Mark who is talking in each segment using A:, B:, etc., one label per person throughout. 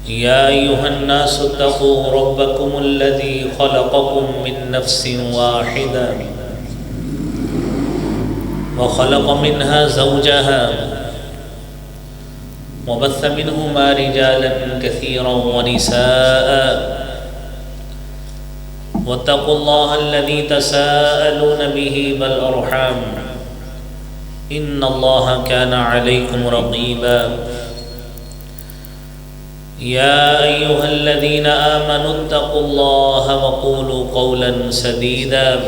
A: يا أيها الناس اتقوا ربكم الذي خلقكم من نفس واحدة وخلق منها زوجها وبث منهما رجالا كثيرا ونساء واتقوا الله الذي تساءلون به والأرحام إن الله كان عليكم رقيبا يا أيها الذين آمنوا اتقوا الله وقولوا قولا سديدا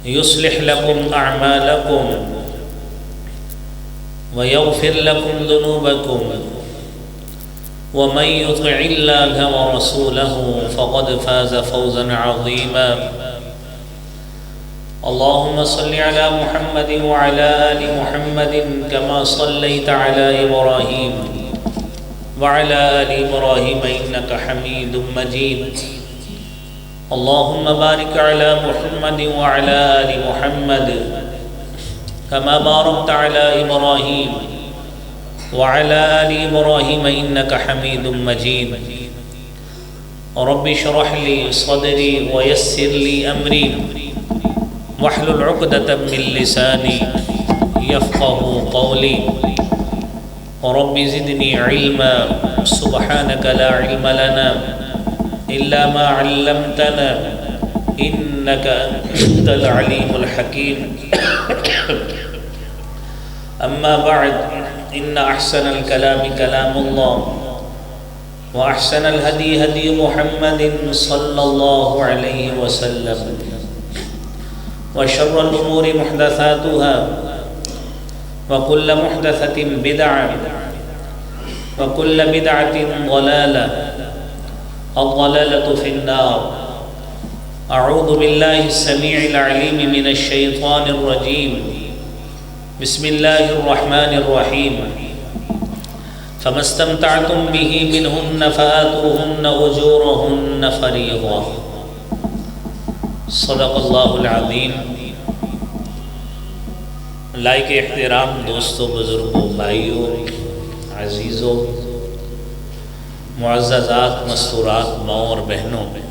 A: يصلح لكم أعمالكم ويغفر لكم ذنوبكم ومن يطع الله ورسوله فقد فاز فوزا عظيما اللهم صل على محمد وعلى آل محمد كما صليت على إبراهيم وعلى آل إبراهيم إنك حميد مجيد اللهم بارك على محمد وعلى آل محمد كما باركت على إبراهيم وعلى آل إبراهيم إنك حميد مجيد رب اشرح لي صدري ويسر لي أمري واحلل عقدة من لساني يفقه قولي رب زدني علما سبحانك لا علم لنا إلا ما علمتنا إنك أنت العليم الحكيم أما بعد إن أحسن الكلام كلام الله وأحسن الهدي هدي محمد صلى الله عليه وسلم وشر الأمور محدثاتها وكل محدثة بدعة وكل بدعة ضلالة الضلالة في النار أعوذ بالله السميع العليم من الشيطان الرجيم بسم الله الرحمن الرحيم فما استمتعتم به منهن فآتوهن أجورهن فريضة صدق اللہ العظیم۔ لائق احترام دوستوں، بزرگوں، بھائیوں، عزیزوں، معززات، مستورات، ماؤں اور بہنوں میں،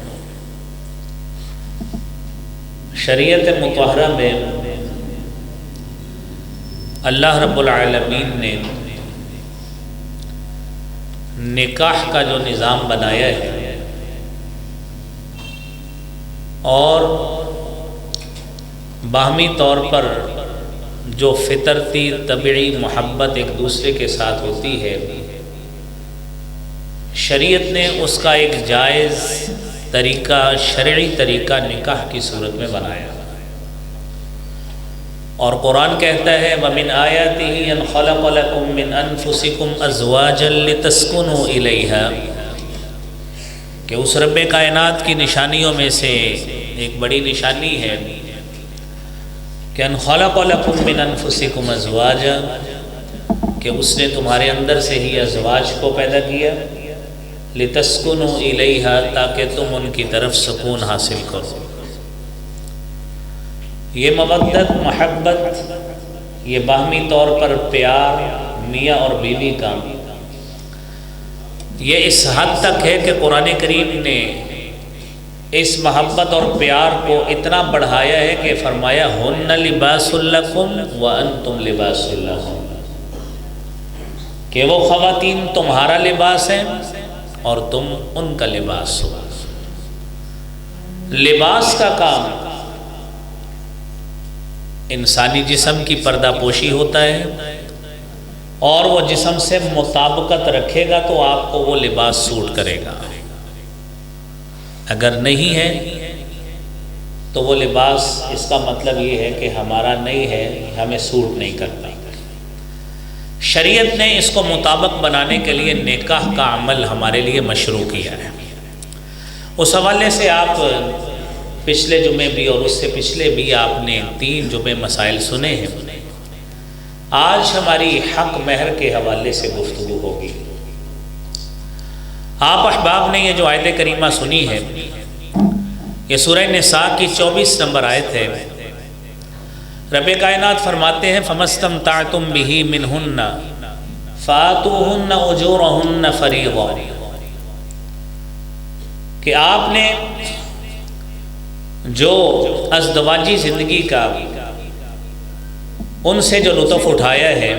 A: شریعت مطہرہ میں اللہ رب العالمین نے نکاح کا جو نظام بنایا ہے اور باہمی طور پر جو فطرتی طبعی محبت ایک دوسرے کے ساتھ ہوتی ہے، شریعت نے اس کا ایک جائز طریقہ، شرعی طریقہ نکاح کی صورت میں بنایا، اور قرآن کہتا ہے وَمِنْ آيَاتِهِ أَنْ خَلَقَ لَكُم مِّنْ أَنفُسِكُمْ أَزْوَاجًا لِتَسْكُنُوا إِلَيْهَا، کہ اس رب کائنات کی نشانیوں میں سے ایک بڑی نشانی ہے کہ ان خلق لکم من انفسکم ازواجا، کہ اس نے تمہارے اندر سے ہی ازواج کو پیدا کیا، لتسکنوا الیہا، تاکہ تم ان کی طرف سکون حاصل کرو۔ یہ مودت، محبت، یہ باہمی طور پر پیار میاں اور بیوی کا، یہ اس حد تک ہے کہ قرآن کریم نے اس محبت اور پیار کو اتنا بڑھایا ہے کہ فرمایا ہن لباس لکم وانتم لباس لہن، کہ وہ خواتین تمہارا لباس ہیں اور تم ان کا لباس ہو۔ لباس کا کام انسانی جسم کی پردہ پوشی ہوتا ہے، اور وہ جسم سے مطابقت رکھے گا تو آپ کو وہ لباس سوٹ کرے گا، اگر نہیں ہے تو وہ لباس، اس کا مطلب یہ ہے کہ ہمارا نہیں ہے، ہمیں سوٹ نہیں کرتا۔ شریعت نے اس کو مطابق بنانے کے لیے نکاح کا عمل ہمارے لیے مشروع کیا ہے۔ اس حوالے سے آپ پچھلے جمعے بھی اور اس سے پچھلے بھی آپ نے 3 جمعے مسائل سنے ہیں۔ آج ہماری حق مہر کے حوالے سے گفتگو ہوگی۔ آپ احباب نے یہ جو آیت کریمہ سنی ہے، یہ سورہ نساء کی 24 نمبر آیت ہے۔ رب کائنات فرماتے ہیں فَمَسْتَمْتَعْتُمْ بِهِ مِنْهُنَّ فآتوہن اجورہن فریضہ، کہ آپ نے جو ازدواجی زندگی کا ان سے جو لطف اٹھایا ہے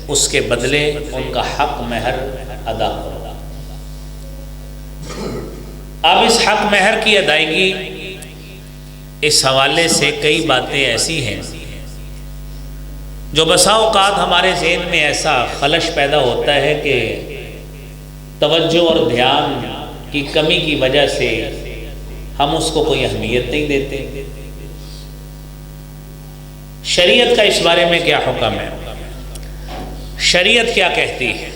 A: اس کے بدلے ان کا حق مہر ادا کرو۔ اب اس حق مہر کی ادائیگی، اس حوالے سے کئی باتیں ایسی ہیں جو بسا اوقات ہمارے ذہن میں ایسا خلش پیدا ہوتا ہے کہ توجہ اور دھیان کی کمی کی وجہ سے ہم اس کو کوئی اہمیت نہیں دیتے۔ شریعت کا اس بارے میں کیا حکم ہے؟ شریعت کیا کہتی ہے؟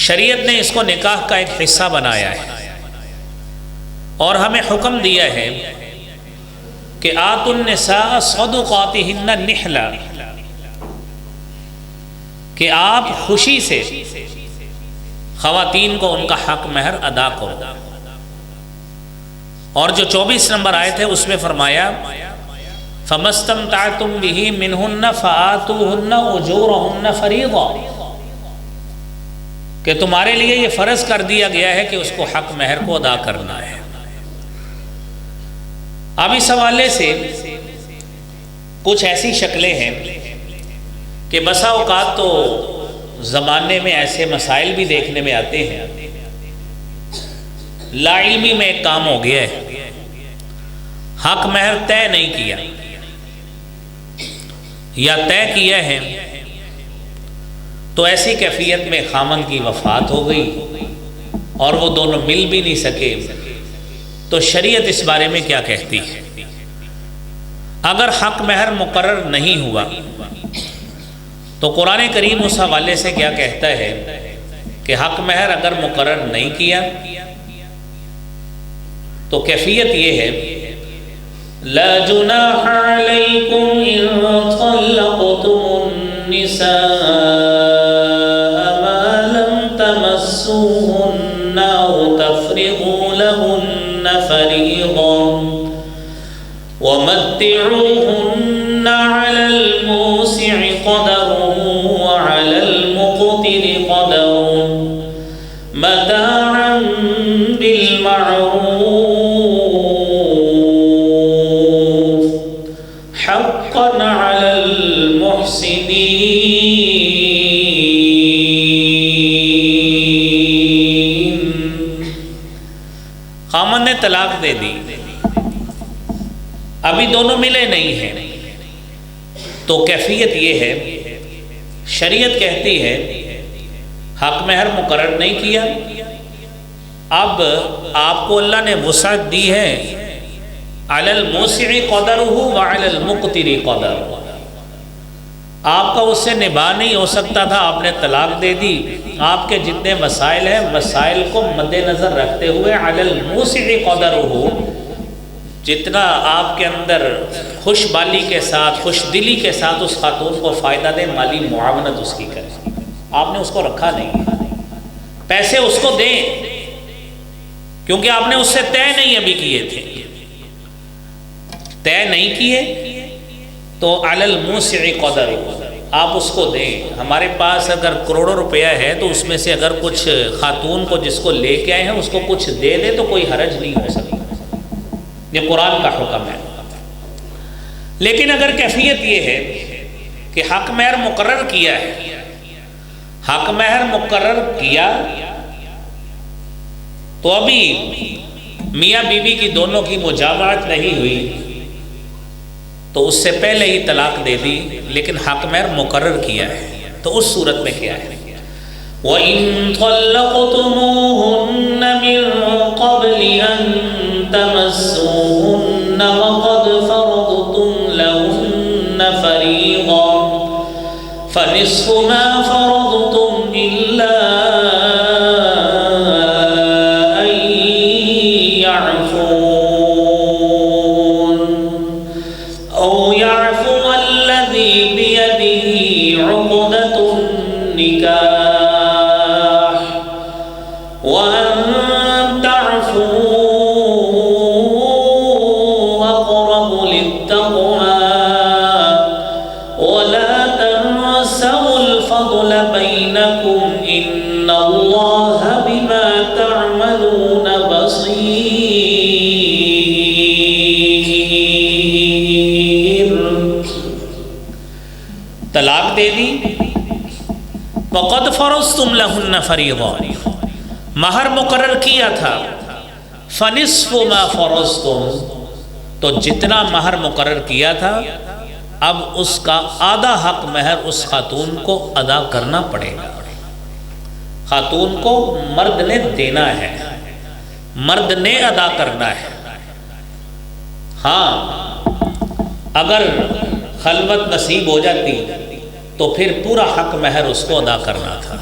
A: شریعت نے اس کو نکاح کا ایک حصہ بنایا ہے اور ہمیں حکم دیا ہے کہ آتوا النساء صدقاتہن نحلا، کہ آپ خوشی سے خواتین کو ان کا حق مہر ادا کرو۔ اور جو 24 نمبر آیت ہے اس میں فرمایا فَمَا اسْتَمْتَعْتُمْ بِهِ مِنْهُنَّ فَآتُوهُنَّ أُجُورَهُنَّ فَرِيضَةً، کہ تمہارے لیے یہ فرض کر دیا گیا ہے کہ اس کو حق مہر کو ادا کرنا ہے۔ اب اس حوالے سے کچھ ایسی شکلیں ہیں کہ بسا اوقات تو زمانے میں ایسے مسائل بھی دیکھنے میں آتے ہیں، لا علمی میں ایک کام ہو گیا ہے، حق مہر طے نہیں کیا یا طے کیا ہے تو ایسی کیفیت میں خامن کی وفات ہو گئی اور وہ دونوں مل بھی نہیں سکے، تو شریعت اس بارے میں کیا کہتی ہے؟ اگر حق مہر مقرر نہیں ہوا تو قرآن کریم اس حوالے سے کیا کہتا ہے کہ حق مہر اگر مقرر نہیں کیا تو کیفیت یہ ہے لا جناح علیکم ان طلقتم النساء ما لم تمسوهن او تفرضوا لهن فریضا ومتعوهن على الموسع قدره وعلى المقتر قدره متاعا بالمعروف حقا على المحسنين۔ خامن نے طلاق دے دی، ابھی دونوں ملے نہیں ہیں، تو کیفیت یہ ہے، شریعت کہتی ہے حق مہر مقرر نہیں کیا، اب آپ کو اللہ نے وسعت دی ہے علی الموسع قدرہ وعلی المقتر قدرہ، آپ کا اس سے نباہ نہیں ہو سکتا تھا، آپ نے طلاق دے دی، آپ کے جتنے وسائل ہیں وسائل کو مد نظر رکھتے ہوئے علی الموسع قدرہ، جتنا آپ کے اندر خوش بالی کے ساتھ خوش دلی کے ساتھ اس خاتون کو فائدہ دے، مالی معاونت اس کی کریں، آپ نے اس کو رکھا نہیں، پیسے اس کو دیں کیونکہ آپ نے اس سے طے نہیں ابھی کیے تھے، طے نہیں کیے تو علی الموسع قدر آپ اس کو دیں۔ ہمارے پاس اگر کروڑوں روپیہ ہے تو اس میں سے اگر کچھ خاتون کو جس کو لے کے آئے ہیں اس کو کچھ دے دے تو کوئی حرج نہیں ہو سکتا، یہ قرآن کا حکم ہے۔ لیکن اگر کیفیت یہ ہے کہ حق مہر مقرر کیا ہے، حق مہر مقرر کیا تو ابھی میاں بیوی کی دونوں کی مجامعت نہیں ہوئی تو اس سے پہلے ہی طلاق دے دی، لیکن حق مہر مقرر کیا ہے، تو اس صورت میں کیا ہے وَإِن طَلَّقْتُمُوهُنَّ مِن قَبْلِ أَن تَمَسُّوهُنَّ وَقَدْ فَرَضْتُمْ لَهُنَّ فَرِيضَةً فَنِصْفُ مَا فَرَضْتُمْ إِلَّا الفضل ان اللہ بما تعملون بصیر۔ طلاق دے دی، وقد فرضتم لہن فریضہ، مہر مقرر کیا تھا، فنصف ما فرضتم، تو جتنا مہر مقرر کیا تھا اب اس کا آدھا حق مہر اس خاتون کو ادا کرنا پڑے گا۔ خاتون کو مرد نے دینا ہے، مرد نے ادا کرنا ہے۔ ہاں اگر خلوت نصیب ہو جاتی تو پھر پورا حق مہر اس کو ادا کرنا تھا۔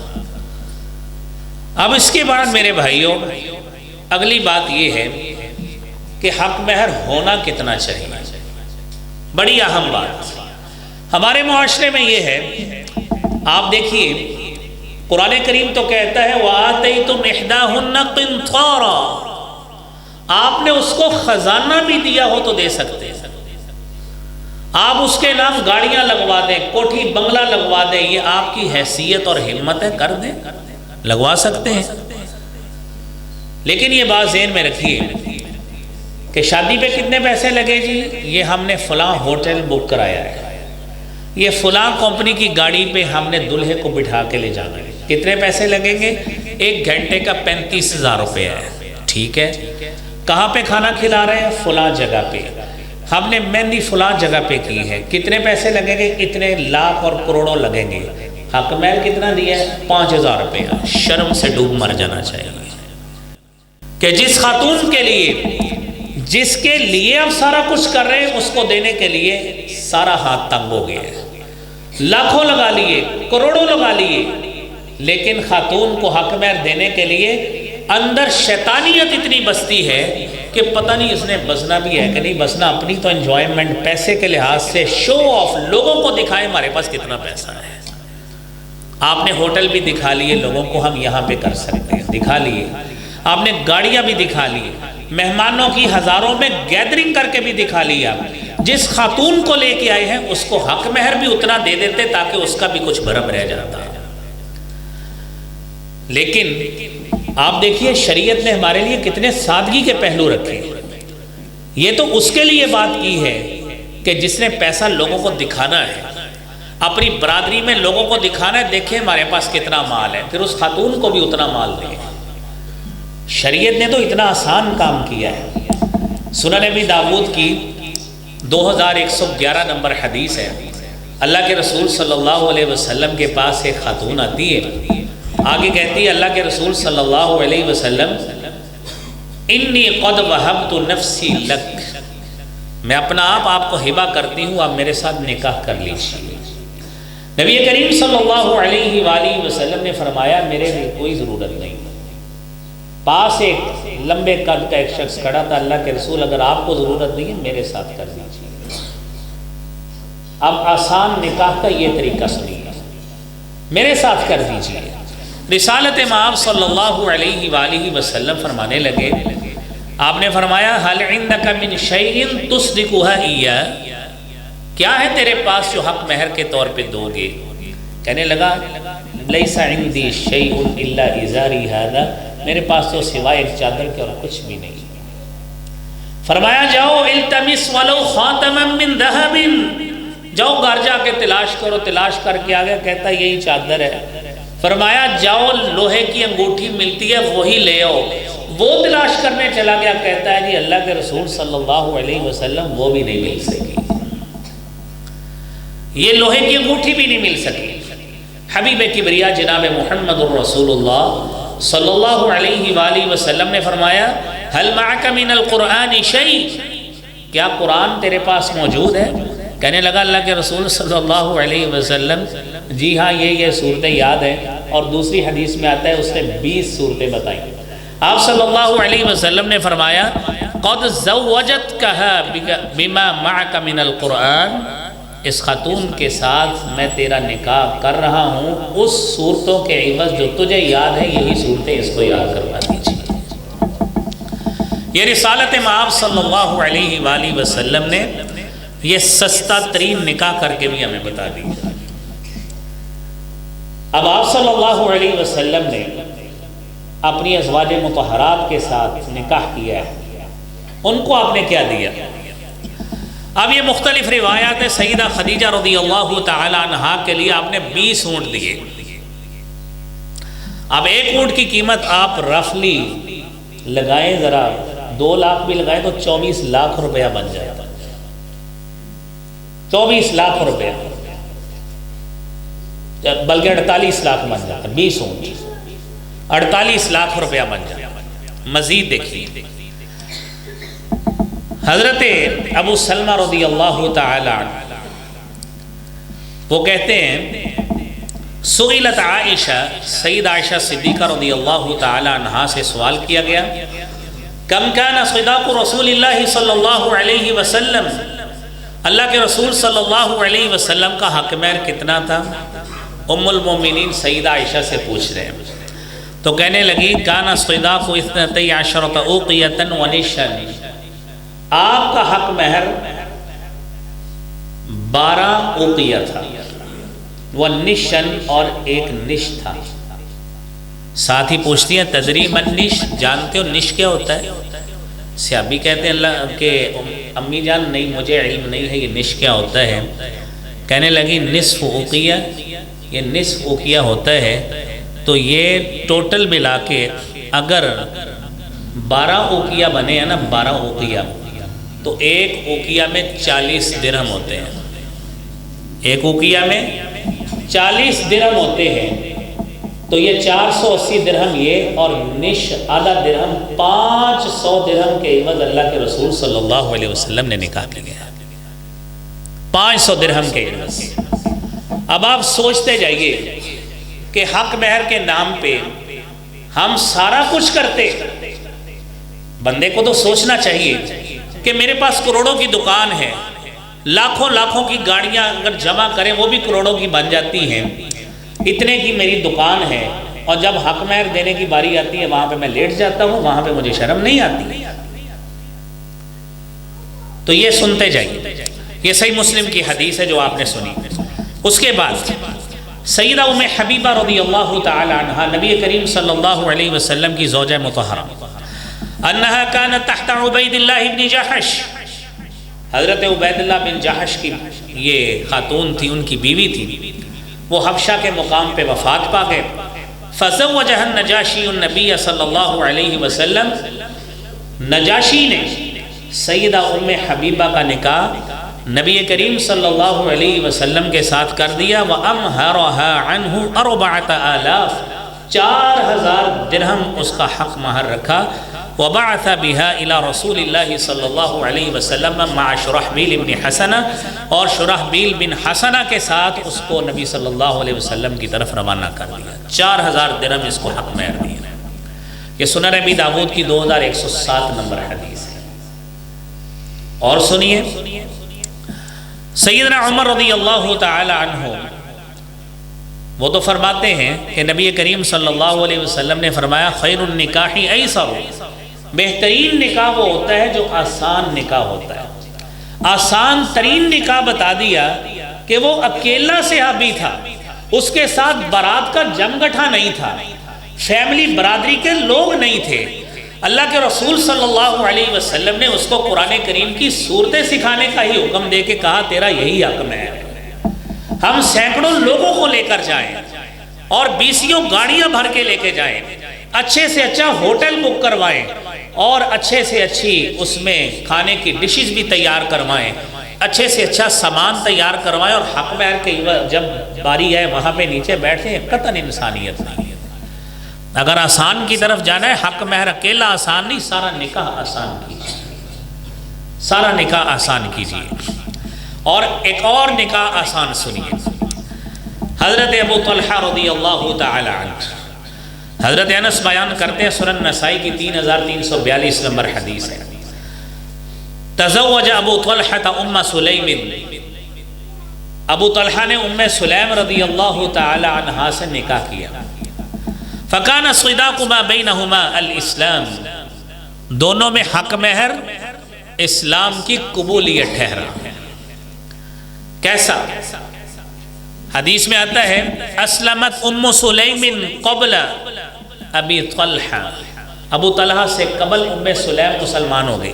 A: اب اس کے بعد میرے بھائیوں اگلی بات یہ ہے کہ حق مہر ہونا کتنا چاہیے، بڑی اہم بات۔ ہمارے معاشرے میں یہ ہے، آپ دیکھیے قرآن کریم تو کہتا ہے وَآتَيْتُمْ إِحْدَاهُنَّ قِنْطَارًا، آپ نے اس کو خزانہ بھی دیا ہو تو دے سکتے ہیں، آپ اس کے نام گاڑیاں لگوا دیں، کوٹھی بنگلہ لگوا دیں، یہ آپ کی حیثیت اور ہمت ہے، کر دیں، لگوا سکتے ہیں۔ لیکن یہ بات ذہن میں رکھیے کہ شادی پہ کتنے پیسے لگے جی، یہ ہم نے فلاں ہوٹل بک کرایا ہے، یہ فلاں کمپنی کی گاڑی پہ ہم نے دلہے کو بٹھا کے لے جانا ہے، کتنے پیسے لگیں گے؟ 1 گھنٹے کا 35,000 روپے ہے، ٹھیک ہے۔ کہاں پہ کھانا کھلا رہے ہیں؟ فلاں جگہ پہ، ہم نے مہندی فلاں جگہ پہ کی ہے، کتنے پیسے لگیں گے؟ اتنے لاکھ اور کروڑوں لگیں گے۔ حق مہر کتنا دیا ہے؟ 5,000 روپے۔ شرم سے ڈوب مر جانا چاہیے کہ جس خاتون کے لیے، جس کے لیے اب سارا کچھ کر رہے ہیں، اس کو دینے کے لیے سارا ہاتھ تنگ ہو گیا ہے، لاکھوں لگا لیے، کروڑوں لگا لیے، لیکن خاتون کو حق مہر دینے کے لیے اندر شیطانیت اتنی بستی ہے کہ پتہ نہیں اس نے بسنا بھی ہے کہ نہیں بسنا، اپنی تو انجوائمنٹ پیسے کے لحاظ سے شو آف، لوگوں کو دکھائے ہمارے پاس کتنا پیسہ ہے۔ آپ نے ہوٹل بھی دکھا لیے لوگوں کو، ہم یہاں پہ کر سکتے ہیں، دکھا لیے۔ آپ نے گاڑیاں بھی دکھا لی، مہمانوں کی ہزاروں میں گیدرنگ کر کے بھی دکھا لیا۔ جس خاتون کو لے کے آئے ہیں اس کو حق مہر بھی اتنا دے دیتے تاکہ اس کا بھی کچھ بھرم رہ جاتا۔ لیکن آپ دیکھیے شریعت نے ہمارے لیے کتنے سادگی کے پہلو رکھے۔ یہ تو اس کے لیے بات کی ہے کہ جس نے پیسہ لوگوں کو دکھانا ہے، اپنی برادری میں لوگوں کو دکھانا ہے، دیکھیں ہمارے پاس کتنا مال ہے، پھر اس خاتون کو بھی اتنا مال دیں۔ شریعت نے تو اتنا آسان کام کیا ہے۔ سنن نبی داؤد کی 2111 نمبر حدیث ہے، اللہ کے رسول صلی اللہ علیہ وسلم کے پاس ایک خاتون آتی ہے، آگے کہتی ہے اللہ کے رسول صلی اللہ علیہ وسلم انی قد وہبت نفسی لک، میں اپنا آپ کو ہبہ کرتی ہوں، آپ میرے ساتھ نکاح کر لیجیے۔ نبی کریم صلی اللہ علیہ وآلہ وسلم نے فرمایا میرے لیے کوئی ضرورت نہیں۔ پاس ایک لمبے قد کا ایک شخص کھڑا تھا، اللہ کے رسول اگر آپ کو ضرورت نہیں ہے میرے ساتھ کر دیجیے۔ اب آسان نکاح کا یہ طریقہ سنیے، میرے ساتھ کر دیجیے۔ رسالت مآب صلی اللہ علیہ وآلہ وسلم فرمانے لگے، آپ نے فرمایا حل عندک من شیء تصدقها ایاہ، کیا ہے تیرے پاس جو حق مہر کے طور پہ دو گے؟ کہنے لگا لیس عندی شیء الا ازاری ھذا، میرے پاس تو سوائے ایک چادر کے اور کچھ بھی نہیں۔ فرمایا جاؤ التمس ولو خاتما من ذهب، جاؤ گھر جا کے تلاش کرو، تلاش کر کے آگیا کہتا یہی چادر ہے۔ فرمایا جاؤ لوہے کی انگوٹھی ملتی ہے وہی لے آؤ، وہ تلاش کرنے چلا گیا، کہتا ہے جی اللہ کے رسول صلی اللہ علیہ وسلم وہ بھی نہیں مل سکی، یہ لوہے کی انگوٹھی بھی نہیں مل سکی۔ حبیب کبریا جناب محمد الرسول اللہ صلی اللہ علیہ وآلہ وسلم نے فرمایا حل معک من القرآن شیء، کیا قرآن تیرے پاس موجود ہے؟ کہنے لگا اللہ کے رسول صلی اللہ علیہ وسلم جی ہاں یہ صورتیں یاد ہیں، اور دوسری حدیث میں آتا ہے اس نے 20 صورتیں بتائیں۔ آپ صلی اللہ علیہ وسلم نے فرمایا قد زوجتکھا بما معک من القرآن، اس خاتون کے ساتھ میں تیرا نکاح کر رہا ہوں اس صورتوں کے عوض جو تجھے یاد ہے، یہی صورتیں اس کو یاد کروا دیجیے۔ یہ رسالت مآب صلی اللہ علیہ وآلہ وسلم نے یہ سستا ترین نکاح کر کے بھی ہمیں بتا دی۔ اب آپ صلی اللہ علیہ وسلم نے اپنی ازواج مطہرات کے ساتھ نکاح کیا ہے، ان کو آپ نے کیا دیا؟ اب یہ مختلف روایات ہے۔ سیدہ خدیجہ رضی اللہ تعالی عنہا کے لیے آپ نے 20 اونٹ دیے۔ اب ایک اونٹ کی قیمت آپ رفلی لگائیں، ذرا 2 لاکھ بھی لگائیں تو 24 لاکھ روپیہ بن جائے گا۔ 24 لاکھ روپیہ، بلکہ 48 لاکھ بن جاتا ہے۔ 20 اونٹ 48 لاکھ روپیہ بن جاتا ہے۔ مزید دیکھیے، حضرت ابو سلمہ رضی اللہ تعالی عنہ وہ کہتے ہیں سئلت عائشہ، سید عائشہ صدیقہ رضی اللہ تعالی عنہا سے سوال کیا گیا، کم کان صداق رسول اللہ صلی اللہ علیہ وسلم، اللہ کے رسول صلی اللہ علیہ وسلم کا حق مہر کتنا تھا؟ ام المومنین سیدہ عائشہ سے پوچھ رہے ہیں، تو کہنے لگی کان صداق 12 اوقیۃ ونشا، آپ کا حق مہر 12 اوقیہ تھا، وہ نشن اور ایک نش تھا۔ ساتھ ہی پوچھتی ہیں تدری من نش، جانتے ہو نش کیا ہوتا ہے؟ صحابی کہتے ہیں اللہ کے امی جان نہیں، مجھے علم نہیں ہے یہ نش کیا ہوتا ہے۔ کہنے لگی نصف اوقیہ، یہ نصف اوقیہ ہوتا ہے، تو یہ ٹوٹل ملا کے اگر 12 اوقیہ بنے ہیں نا، 12 اوقیہ، تو ایک اوقیہ میں 40 درہم ہوتے ہیں۔ ایک اوقیہ میں 40 درہم ہوتے ہیں، تو یہ 480 درہم یہ، اور نش آدھا درہم، 500 درہم کے عوض اللہ کے رسول صلی اللہ علیہ وسلم نے نکاح کیا، 500 درہم کے عوض۔ اب آپ سوچتے جائیے کہ حق مہر کے نام پہ ہم سارا کچھ کرتے۔ بندے کو تو سوچنا چاہیے کہ میرے پاس کروڑوں کی دکان ہے، لاکھوں کی گاڑیاں اگر جمع کریں وہ بھی کروڑوں کی بن جاتی ہیں، اتنے کی میری دکان ہے، اور جب حق مہر دینے کی باری آتی ہے وہاں پہ میں لیٹ جاتا ہوں، وہاں پہ مجھے شرم نہیں آتی۔ تو یہ سنتے جائیے، یہ صحیح مسلم کی حدیث ہے جو آپ نے سنی۔ اس کے بعد سیدہ ام حبیبہ رضی اللہ تعالی عنہا، نبی کریم صلی اللہ علیہ وسلم کی زوجہ مطہرہ، انہا کانت تحت عبید اللہ بن جحش، حضرت عبید اللہ بن جحش کی یہ خاتون تھی، ان کی بیوی تھی، وہ حبشہ کے مقام پہ وفات پا گئے۔ فزوجہ النجاشی النبی صلی اللہ علیہ وسلم، نجاشی نے سیدہ ام حبیبہ کا نکاح نبی کریم صلی اللہ علیہ وسلم کے ساتھ کر دیا۔ وَأَمْهَرَهَا عَنْهُ 4,000، 4000 درہم اس کا حق مہر رکھا۔ وَبَعَثَ بِهَا إِلَى رَسُولِ اللَّهِ صلی اللہ علیہ وسلم مع شرحبیل بن حسنہ، اور شرحبیل بن حسنہ کے ساتھ اس کو نبی صلی اللہ علیہ وسلم کی طرف روانہ کر دیا۔ 4000 درہم اس کو حق مہر دیا۔ یہ سنن ابی داؤد کی 2107 نمبر حدیث ہے۔ اور سنیے، سیدنا عمر رضی اللہ تعالی عنہ وہ تو فرماتے ہیں کہ نبی کریم صلی اللہ علیہ وسلم نے فرمایا خیر النکاح ایسر، بہترین نکاح وہ ہوتا ہے جو آسان نکاح ہوتا ہے۔ آسان ترین نکاح بتا دیا کہ وہ اکیلا صحابی تھا، اس کے ساتھ بارات کا جم گٹھا نہیں تھا، فیملی برادری کے لوگ نہیں تھے۔ اللہ کے رسول صلی اللہ علیہ وسلم نے اس کو قرآن کریم کی صورتیں سکھانے کا ہی حکم دے کے کہا تیرا یہی حق ہے، ہم سینکڑوں لوگوں کو لے کر جائیں اور 20 گاڑیاں بھر کے لے کے جائیں، اچھے سے اچھا ہوٹل بک کروائیں اور اچھے سے اچھی اس میں کھانے کی ڈشز بھی تیار کروائیں، اچھے سے اچھا سامان تیار کروائیں، اور حق مہر کے جب باری ہے وہاں پہ نیچے بیٹھیں، قطعاً انسانیت نہیں ہے۔ اگر آسان کی طرف جانا ہے، حق مہر اکیلا آسان نہیں، سارا نکاح آسان کیجیے، سارا نکاح آسان کیجیے۔ اور ایک اور نکاح آسان سنیے، حضرت ابو طلحہ رضی اللہ تعالی عنہ، حضرت انس بیان کرتے ہیں، سنن نسائی کی 3342 نمبر حدیث ہے، تزوج ابو طلحہ ام سلیم، ابو طلحہ نے ام سلیم رضی اللہ تعالی عنہا سے نکاح کیا۔ فکان صداق ما بینہما الاسلام، دونوں میں حق مہر اسلام کی قبولیت ٹھہرا۔ کیسا؟ حدیث میں آتا ہے اسلمت ام سلیم قبل ابی طلحہ، ابو طلحہ سے قبل ام سلیم مسلمان ہو گئی،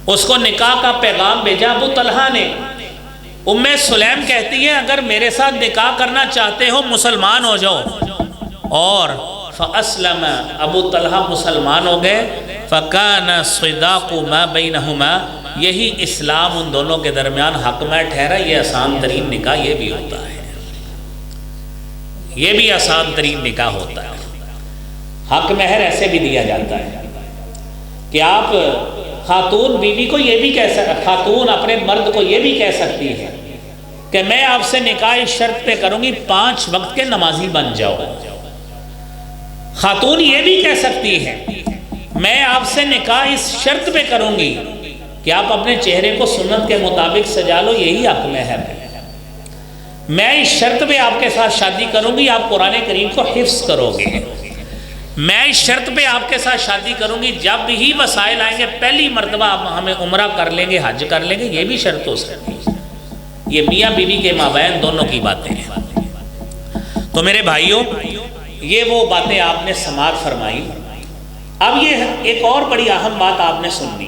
A: اس کو نکاح کا پیغام بھیجا ابو طلحہ نے۔ ام سلیم کہتی ہے اگر میرے ساتھ نکاح کرنا چاہتے ہو مسلمان ہو جاؤ، اور فاسلم، ابو طلحہ مسلمان ہو گئے۔ فکان صداق ما بینہما، یہی اسلام ان دونوں کے درمیان حق میں ٹھہرا۔ یہ آسان ترین نکاح یہ بھی ہوتا ہے، یہ بھی آسان ترین نکاح ہوتا ہے۔ حق مہر ایسے بھی دیا جاتا ہے کہ آپ خاتون بیوی کو یہ بھی کہہ سکتی، خاتون اپنے مرد کو یہ بھی کہہ سکتی ہے کہ میں آپ سے نکاح اس شرط پہ کروں گی 5 وقت کے نمازی بن جاؤ۔ خاتون یہ بھی کہہ سکتی ہے میں آپ سے نکاح اس شرط پہ کروں گی کہ آپ اپنے چہرے کو سنت کے مطابق سجا لو، یہی حق مہر ہے۔ میں اس شرط پہ آپ کے ساتھ شادی کروں گی، آپ قرآن کریم کو حفظ کرو گے۔ میں اس شرط پہ آپ کے ساتھ شادی کروں گی جب ہی وسائل آئیں گے پہلی مرتبہ آپ ہمیں عمرہ کر لیں گے، حج کر لیں گے، یہ بھی شرط ہو سکتی ہے۔ یہ میاں بیوی کے مابین دونوں کی باتیں ہیں۔ تو میرے بھائیوں، یہ وہ باتیں آپ نے سماعت فرمائی۔ اب یہ ایک اور بڑی اہم بات آپ نے سننی،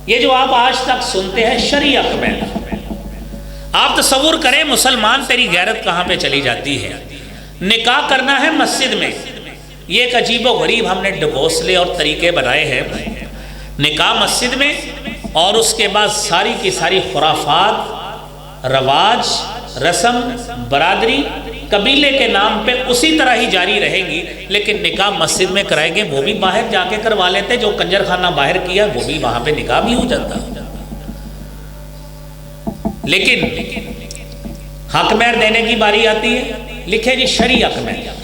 A: یہ جو آپ آج تک سنتے ہیں شرعی حق میں، آپ تصور کریں مسلمان تیری غیرت کہاں پہ چلی جاتی ہے۔ نکاح کرنا ہے مسجد میں، یہ ایک عجیب و غریب ہم نے ڈھکوسلے اور طریقے بنائے ہیں۔ نکاح مسجد میں، اور اس کے بعد ساری کی ساری خرافات، رواج، رسم، برادری، قبیلے کے نام پہ اسی طرح ہی جاری رہیں گی، لیکن نکاح مسجد میں کرائیں گے، وہ بھی باہر جا کے کروا لیتے، جو کنجر خانہ باہر کیا وہ بھی وہاں پہ نکاح بھی ہو جاتا۔ لیکن حق مہر دینے کی باری آتی ہے، لکھے جی شرعی حق مہر۔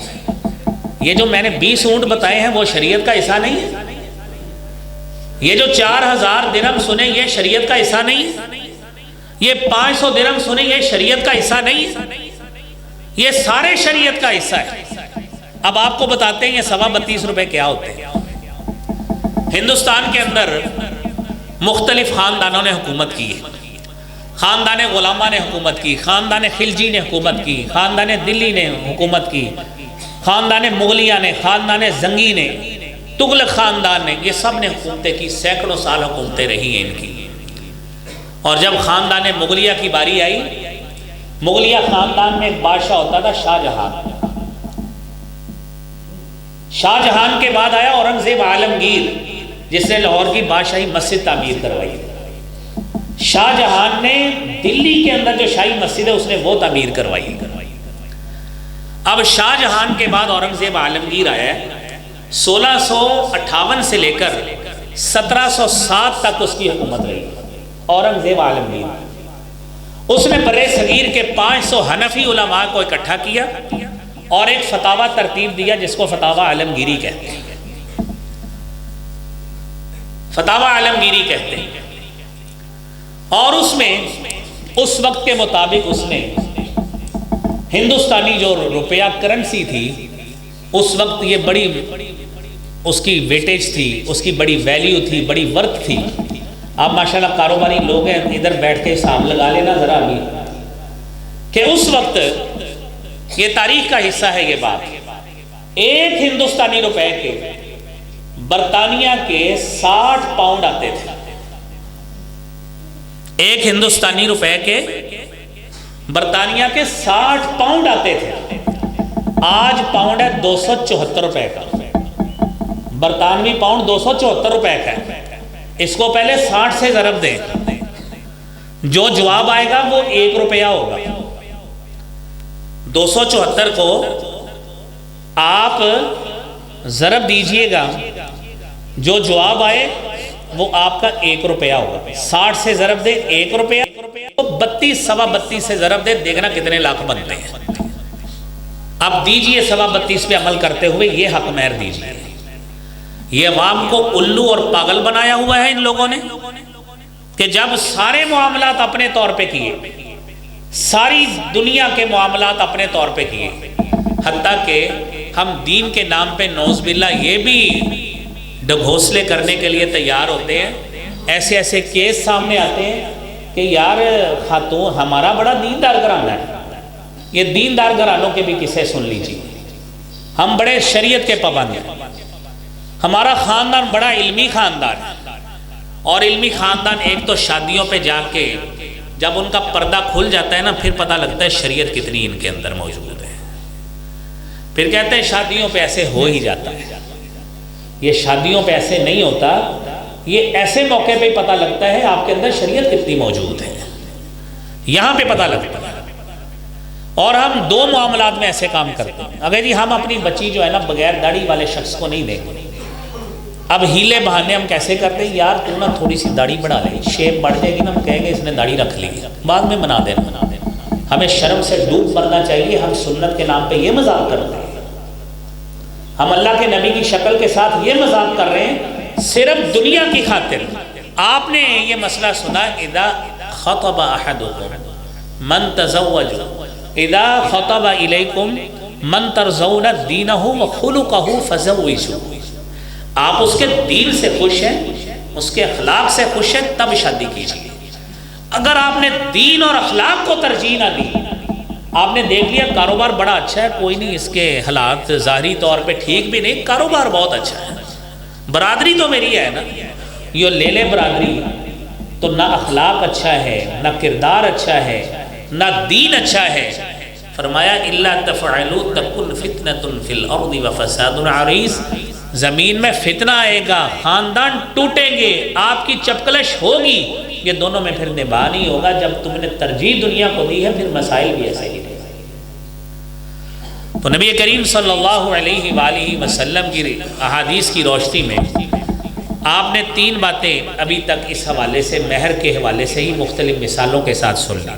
A: یہ جو میں نے 20 اونٹ بتائے ہیں وہ شریعت کا حصہ نہیں ہے۔ یہ جو 4000 درہم سنے یہ شریعت کا حصہ نہیں ہے۔ یہ 500 درہم سنے یہ شریعت کا حصہ نہیں ہے، یہ سارے شریعت کا حصہ ہے۔ اب آپ کو بتاتے ہیں یہ 32.25 روپے کیا ہوتے ہیں۔ ہندوستان کے اندر مختلف خاندانوں نے حکومت کی ہے۔ خاندان غلامہ نے حکومت کی، خاندان خلجی نے حکومت کی، خاندان دلی نے حکومت کی، خاندان مغلیہ نے، خاندان زنگی نے، تغلق خاندان نے، یہ سب نے حکومتیں کی، سینکڑوں سال حکومتیں رہی ہیں ان کی۔ اور جب خاندان مغلیہ کی باری آئی، مغلیہ خاندان میں ایک بادشاہ ہوتا تھا شاہ جہان۔ شاہ جہان کے بعد آیا اورنگزیب عالمگیر، جس نے لاہور کی بادشاہی مسجد تعمیر کروائی۔ شاہ جہان نے دلی کے اندر جو شاہی مسجد ہے اس نے وہ تعمیر کروائی۔ اب شاہ جہان کے بعد اورنگزیب عالمگیر آیا ہے، 1658 سے لے کر 1707 تک اس کی حکومت رہی اورنگزیب عالمگیر۔ اس نے برِ صغیر کے 500 حنفی علماء کو اکٹھا کیا اور ایک فتاویٰ ترتیب دیا جس کو فتاویٰ عالمگیری کہتے ہیں۔ فتاویٰ عالمگیری کہتے ہیں، اور اس میں اس وقت کے مطابق اس نے ہندوستانی جو روپیہ کرنسی تھی اس وقت یہ بڑی اس کی ویٹیج تھی، اس کی بڑی ویلیو تھی، بڑی ورتھ تھی۔ آپ ماشاءاللہ کاروباری لوگ ہیں، ادھر بیٹھ کے حساب لگا لینا ذرا ابھی کہ اس وقت، یہ تاریخ کا حصہ ہے یہ بات، ایک ہندوستانی روپے کے برطانیہ کے 60 پاؤنڈ آتے تھے۔ ایک ہندوستانی روپے کے برطانیہ کے 60 پاؤنڈ آتے تھے۔ آج پاؤنڈ ہے 274 روپے کا، برطانوی پاؤنڈ 274 روپے کا ہے۔ اس کو پہلے 60 سے ضرب دیں، جو جواب آئے گا وہ 1 روپیہ ہوگا۔ 274 کو آپ ضرب دیجئے گا، جو جواب آئے وہ آپ کا 1 روپیہ ہوگا۔ 60 سے ضرب دے 1 روپیہ، 32 سوا 32 سے ضرب دے، دیکھنا کتنے لاکھ بنتے ہیں۔ اب دیجئے 32 پہ عمل کرتے ہوئے یہ حق مہر دیجئے۔ یہ عوام کو الو اور پاگل بنایا ہوا ہے ان لوگوں نے کہ جب سارے معاملات اپنے طور پہ کیے، ساری دنیا کے معاملات اپنے طور پہ کیے، حتیٰ کہ ہم دین کے نام پہ نعوذ باللہ یہ بھی ڈھکوسلے کرنے کے لیے تیار ہوتے ہیں۔ ایسے ایسے کیس سامنے آتے ہیں کہ یار خاتون ہمارا بڑا دیندار گھرانہ ہے، یہ دیندار گھرانوں کے بھی قصے سن لیجیے. ہم بڑے شریعت کے پابند ہیں. ہمارا خاندان بڑا علمی خاندان ہے، اور علمی خاندان ایک تو شادیوں پہ جا کے جب ان کا پردہ کھل جاتا ہے نا، پھر پتہ لگتا ہے شریعت کتنی ان کے اندر موجود ہے. پھر کہتے ہیں شادیوں پہ ایسے ہو ہی جاتا ہے. یہ شادیوں پہ ایسے نہیں ہوتا، یہ ایسے موقع پہ پتہ لگتا ہے آپ کے اندر شریعت کتنی موجود ہے، یہاں پہ پتہ لگتا ہے. اور ہم دو معاملات میں ایسے کام کرتے ہیں. اگر جی ہم اپنی بچی جو ہے نا بغیر داڑھی والے شخص کو نہیں دیں گے. اب ہیلے بہانے ہم کیسے کرتے ہیں، یار تو نا تھوڑی سی داڑھی بڑھا لے، شیپ بڑھ جائے گی نا، ہم کہیں گے اس نے داڑھی رکھ لی، بعد میں بنا دینا. ہمیں شرم سے ڈوب مرنا چاہیے. ہم سنت کے نام پہ یہ مذاق کرتے ہیں، ہم اللہ کے نبی کی شکل کے ساتھ یہ مذاق کر رہے ہیں صرف دنیا کی خاطر. آپ نے یہ مسئلہ سنا، اذا خطب احدکم من تزوج، اذا خطب الیکم من ترضون دینہ وخلقہ فزوجوہ. آپ اس کے دین سے خوش ہیں، اس کے اخلاق سے خوش ہیں، تب شادی کیجیے. اگر آپ نے دین اور اخلاق کو ترجیح نہ دی، آپ نے دیکھ لیا کاروبار بڑا اچھا ہے، کوئی نہیں اس کے حالات ظاہری طور پہ ٹھیک بھی نہیں، کاروبار بہت اچھا ہے، برادری تو میری ہے نا، یہ لے لے برادری، تو نہ اخلاق اچھا ہے، نہ کردار اچھا ہے، نہ دین اچھا ہے. فرمایا الا تفعلوا تکن فتنۃ فی الارض وفساد عریض. زمین میں فتنہ آئے گا، خاندان ٹوٹیں گے، آپ کی چپکلش ہوگی. یہ دونوں میں پھر نباہ نہیں ہوگا. جب تم نے ترجیح دنیا کو دی ہے، پھر مسائل بھی ایسے ہی رہے. تو نبی کریم صلی اللہ علیہ وآلہ وسلم کی احادیث کی روشنی میں آپ نے 3 باتیں ابھی تک اس حوالے سے، مہر کے حوالے سے ہی مختلف مثالوں کے ساتھ سن لی.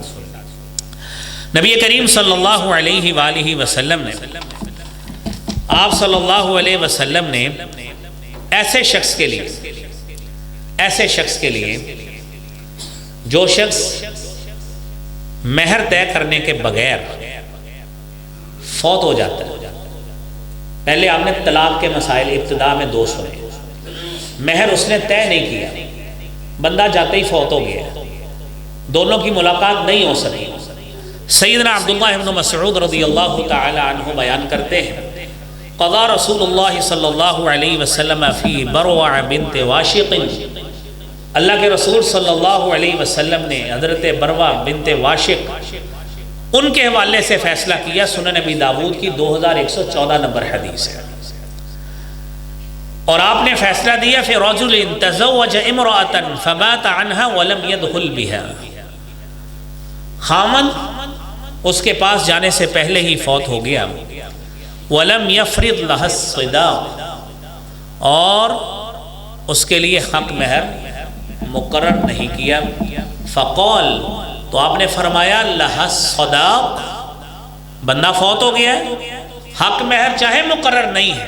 A: نبی کریم صلی اللہ علیہ وآلہ وسلم نے، آپ صلی اللہ علیہ وسلم نے ایسے شخص کے لیے جو شخص مہر طے کرنے کے بغیر فوت ہو جاتا ہے. پہلے آپ نے طلاق کے مسائل ابتدا میں 2 سنے. مہر اس نے طے نہیں کیا، بندہ جاتے ہی فوت ہو گیا، دونوں کی ملاقات نہیں ہو سکی. سیدنا عبداللہ ابن مسعود رضی اللہ تعالی عنہ بیان کرتے ہیں، قضا رسول اللہ صلی اللہ علیہ وسلم فی بروع بنت واشق. اللہ کے رسول صلی اللہ علیہ وسلم نے حضرت بروع بنت واشق ان کے حوالے سے فیصلہ کیا. سنن ابی داود کی 2114 نمبر حدیث ہے. اور آپ نے فیصلہ دیا فی رجل تزوج امرأة فمات عنها ولم يدخل بها. خامن اس کے پاس جانے سے پہلے ہی فوت ہو گیا. وَلَمْ يَفْرِضْ لَهَا الصِّدَاقِ، اور اس کے لیے حق مہر مقرر نہیں کیا. فقال، تو آپ نے فرمایا لَهَا الصَّدَاقِ، بندہ فوت ہو گیا ہے، حق مہر چاہے مقرر نہیں ہے،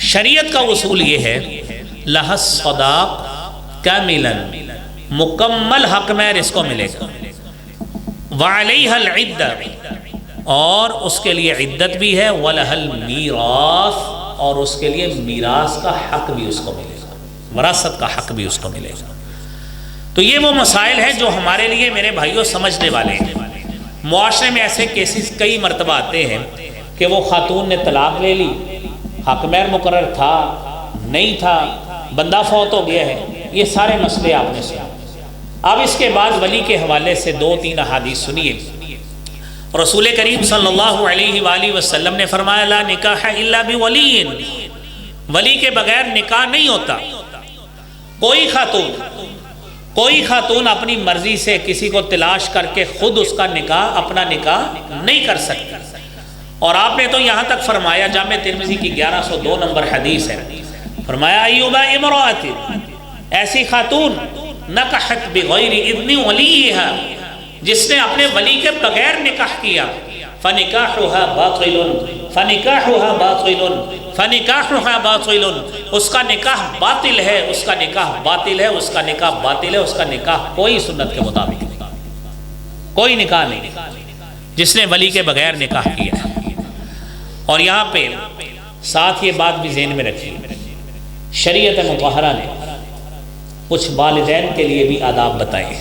A: شریعت کا اصول یہ ہے لَهَا الصَّدَاقِ كَامِلًا، مکمل حق مہر اس کو ملے گا. وَعَلَيْهَا الْعِدَّةِ، اور اس کے لیے عدت بھی ہے. وَلَهَا الْمِيرَاثِ، اور اس کے لیے میراث کا حق بھی اس کو ملے گا، وراثت کا حق بھی اس کو ملے گا. تو یہ وہ مسائل ہیں جو ہمارے لیے میرے بھائیوں سمجھنے والے ہیں. معاشرے میں ایسے کیسز کئی مرتبہ آتے ہیں کہ وہ خاتون نے طلاق لے لی، حق مہر مقرر تھا نہیں تھا، بندہ فوت ہو گیا ہے. یہ سارے مسئلے آپ نے سنا. اب اس کے بعد ولی کے حوالے سے 2-3 احادیث سنیے. رسول کریم صلی اللہ علیہ وآلہ وسلم نے فرمایا لا نکاح الا بولی، ولی کے بغیر نکاح نہیں ہوتا. کوئی خاتون اپنی مرضی سے کسی کو تلاش کر کے خود اس کا نکاح، اپنا نکاح نہیں کر سکتی. اور آپ نے تو یہاں تک فرمایا، جامع ترمذی کی 1102 نمبر حدیث ہے، فرمایا ایوبا امرأۃ، ایسی خاتون نکحت بغیر اذن ولیہا، جس نے اپنے ولی کے بغیر نکاح کیا، فنکاحها باطل فنکاحها باطل فنکاحها باطل، اس کا نکاح باطل ہے، اس کا نکاح باطل ہے، اس کا نکاح باطل ہے، اس کا نکاح کوئی سنت کے مطابق نہیں، کوئی نکاح نہیں جس نے ولی کے بغیر نکاح کیا. اور یہاں پہ ساتھ یہ بات بھی ذہن میں رکھیے، شریعت مطہرہ نے کچھ والدین کے لیے بھی آداب بتائے،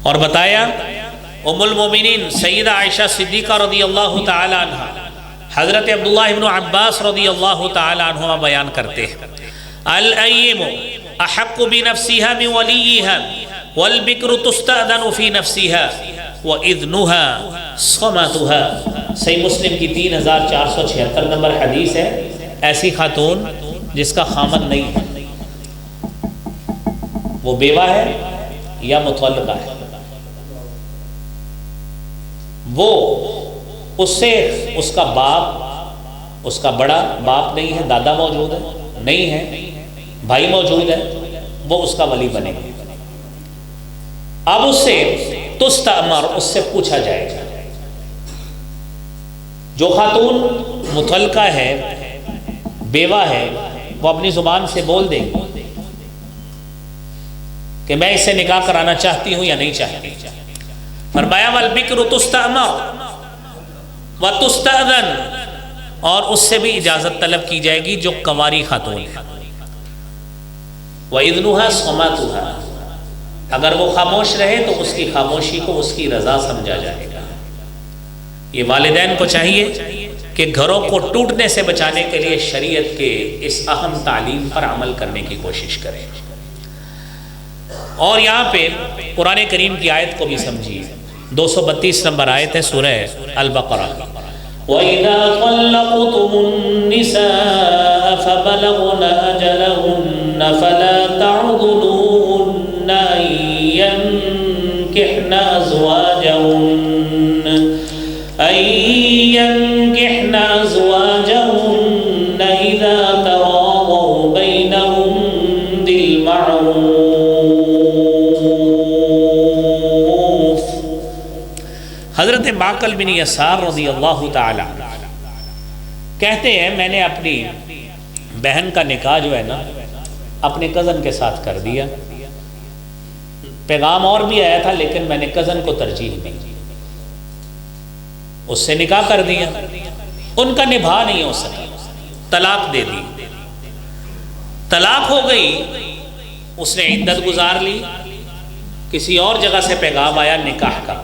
A: اور بتایا ام المومنین سیدہ عائشہ صدیقہ رضی اللہ تعالی عنہ، حضرت عبداللہ ابن عباس رضی اللہ تعالی عنہما بیان کرتے ہیں الأیم احق بنفسها من ولیها والبکر تستأذن فی نفسها وإذنها صمتها۔ صحیح مسلم کی 3476 نمبر حدیث ہے، ایسی خاتون جس کا خامن نہیں ہے، وہ بیوہ ہے یا مطلقہ ہے، وہ اس سے اس کا باپ، اس کا بڑا باپ نہیں ہے، دادا موجود ہے نہیں ہے، بھائی موجود ہے، وہ اس کا ولی بنے گا۔ اب اس سے تستأمر، اس سے پوچھا جائے گا۔ جو خاتون مطلقہ ہے، بیوہ ہے، وہ اپنی زبان سے بول دے گی کہ میں اس سے نکاح کرانا چاہتی ہوں یا نہیں چاہتی۔ فرمایا والبکر تستأمر وتستأذن، اور اس سے بھی اجازت طلب کی جائے گی جو کنواری خاتون ہے۔ وَإِذْنُهَا صَمَاتُهَا، اگر وہ خاموش رہے تو اس کی خاموشی کو اس کی رضا سمجھا جائے گا۔ یہ والدین کو چاہیے کہ گھروں کو ٹوٹنے سے بچانے کے لیے شریعت کے اس اہم تعلیم پر عمل کرنے کی کوشش کریں۔ اور یہاں پہ قرآن کریم کی آیت کو بھی سمجھیے، 232 نمبر آیت ہے سورہ البقرہ۔ وَإِذَا طَلَّقْتُمُ النِّسَاءَ فَبَلَغْنَ أَجَلَهُنَّ فَلَا تَعْضُلُوهُنَّ أَن يَنكِحْنَ أَزْوَاجَهُنَّ إِذَا تَرَاضَوْا بَيْنَهُم بِالْمَعْرُوفِ۔ حضرت معقل بن یسار رضی اللہ تعالی کہتے ہیں میں نے اپنی بہن کا نکاح جو ہے نا اپنے کزن کے ساتھ کر دیا، پیغام اور بھی آیا تھا لیکن میں نے کزن کو ترجیح دی، اس سے نکاح کر دیا، ان کا نبھا نہیں ہو سکا، طلاق دے دی، طلاق ہو گئی، اس نے عدت گزار لی، کسی اور جگہ سے پیغام آیا نکاح کا،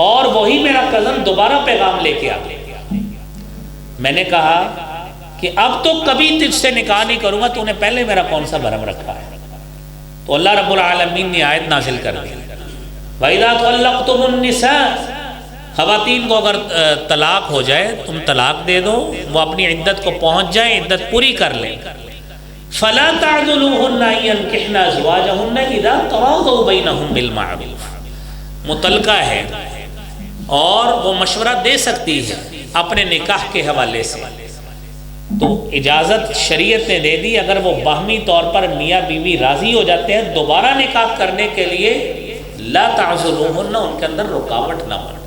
A: اور وہی میرا کزن دوبارہ پیغام لے کے آ گیا۔ میں نے کہا کہ اب تو کبھی تجھ سے نکاح نہیں کروں گا، تو نے پہلے میرا کون سا بھرم رکھا ہے؟ تو اللہ رب العالمین نے آیت نازل کر دی وَإِذَا طَلَّقْتُمُ النِّسَاءَ، خواتین کو اگر طلاق ہو جائے تم طلاق دے دو، وہ اپنی عدت کو پہنچ جائیں، عدت پوری کر لیں، فَلَا تَعْضُلُوهُنَّ أَن يَنكِحْنَ أَزْوَاجَهُنَّ إِذَا تَرَاضَوْا بَيْنَهُم بِالْمَعْرُوفِ۔ مطلقہ ہے اور وہ مشورہ دے سکتی ہے اپنے نکاح کے حوالے سے، تو اجازت شریعت نے دے دی، اگر وہ باہمی طور پر میاں بیوی راضی ہو جاتے ہیں دوبارہ نکاح کرنے کے لیے، لا تعذلوہن، ان کے اندر رکاوٹ نہ بنے،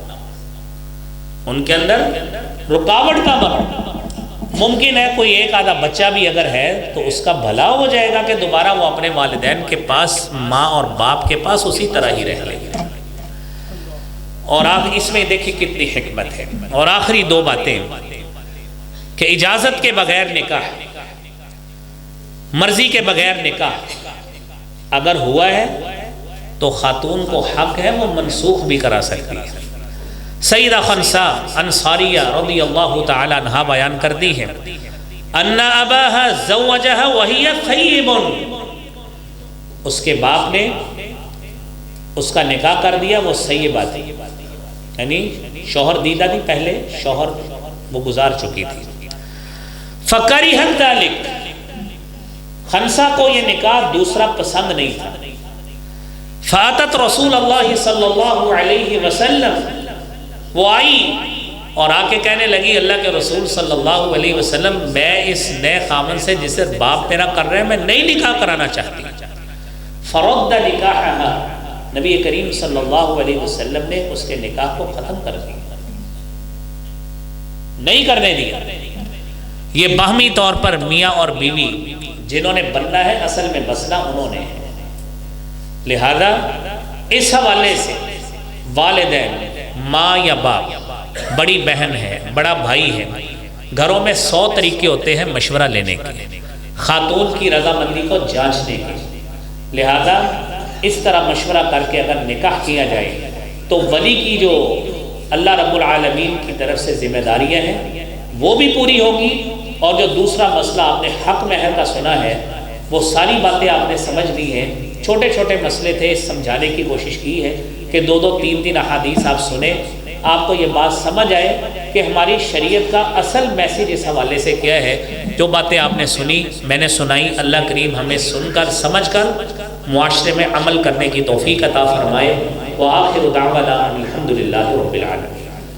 A: ان کے اندر رکاوٹ نہ بنے۔ ممکن ہے کوئی ایک آدھا بچہ بھی اگر ہے تو اس کا بھلا ہو جائے گا کہ دوبارہ وہ اپنے والدین کے پاس، ماں اور باپ کے پاس اسی طرح ہی رہ لیں گے۔ اور اس میں دیکھیں کتنی حکمت ہے۔ اور آخری دو باتیں کہ اجازت کے بغیر نکاح، مرضی کے بغیر نکاح اگر ہوا ہے تو خاتون کو حق ہے وہ منسوخ بھی کرا سکتی ہے۔ سیدہ خنسا انصاریہ رضی اللہ تعالی عنہا بیان کرتی ہے ان اباها زوجها وهي ثیب، اس کے باپ نے اس کا نکاح کر دیا، وہ سیبہ تھی، یعنی شوہر دیدہ تھی، پہلے شوہر وہ گزار چکی تھی۔ فَكَرِهَتْ ذَلِكَ، خنسا کو یہ نکاح دوسرا پسند نہیں تھا۔ فَأَتَتْ رسول اللہ صلی اللہ علیہ وسلم، وہ آئی اور آ کے کہنے لگی اللہ کے رسول صلی اللہ علیہ وسلم، میں اس نئے خامن سے جسے باپ میرا کر رہے ہیں میں نہیں نکاح کرانا چاہتی۔ فَرَدَّ نِكَاحَهَا، نبی کریم صلی اللہ علیہ وسلم نے اس کے نکاح کو ختم کر دیا، نہیں کرنے دیا۔ یہ باہمی طور پر میاں اور بیوی جنہوں نے بننا ہے اصل میں بسنا انہوں نے ہے، لہذا اس حوالے سے والدین، ماں یا باپ، بڑی بہن ہے، بڑا بھائی ہے، گھروں میں 100 طریقے ہوتے ہیں مشورہ لینے کے، خاتون کی رضامندی کو جانچنے کے، لہذا اس طرح مشورہ کر کے اگر نکاح کیا جائے تو تو ولی کی جو اللہ رب العالمین کی طرف سے ذمہ داریاں ہیں وہ بھی پوری ہوگی، اور جو دوسرا مسئلہ آپ نے حق مہر کا سنا ہے وہ ساری باتیں آپ نے سمجھ لی ہیں۔ چھوٹے چھوٹے مسئلے تھے، سمجھانے کی کوشش کی ہے کہ 2 3 احادیث آپ سنیں، آپ کو یہ بات سمجھ آئے کہ ہماری شریعت کا اصل میسیج اس حوالے سے کیا ہے۔ جو باتیں آپ نے سنی، میں نے سنائی، اللہ کریم ہمیں سن کر سمجھ کر معاشرے میں عمل کرنے کی توفیق عطا فرمائے۔ وآخر دعوانا الحمدللہ رب العالمین۔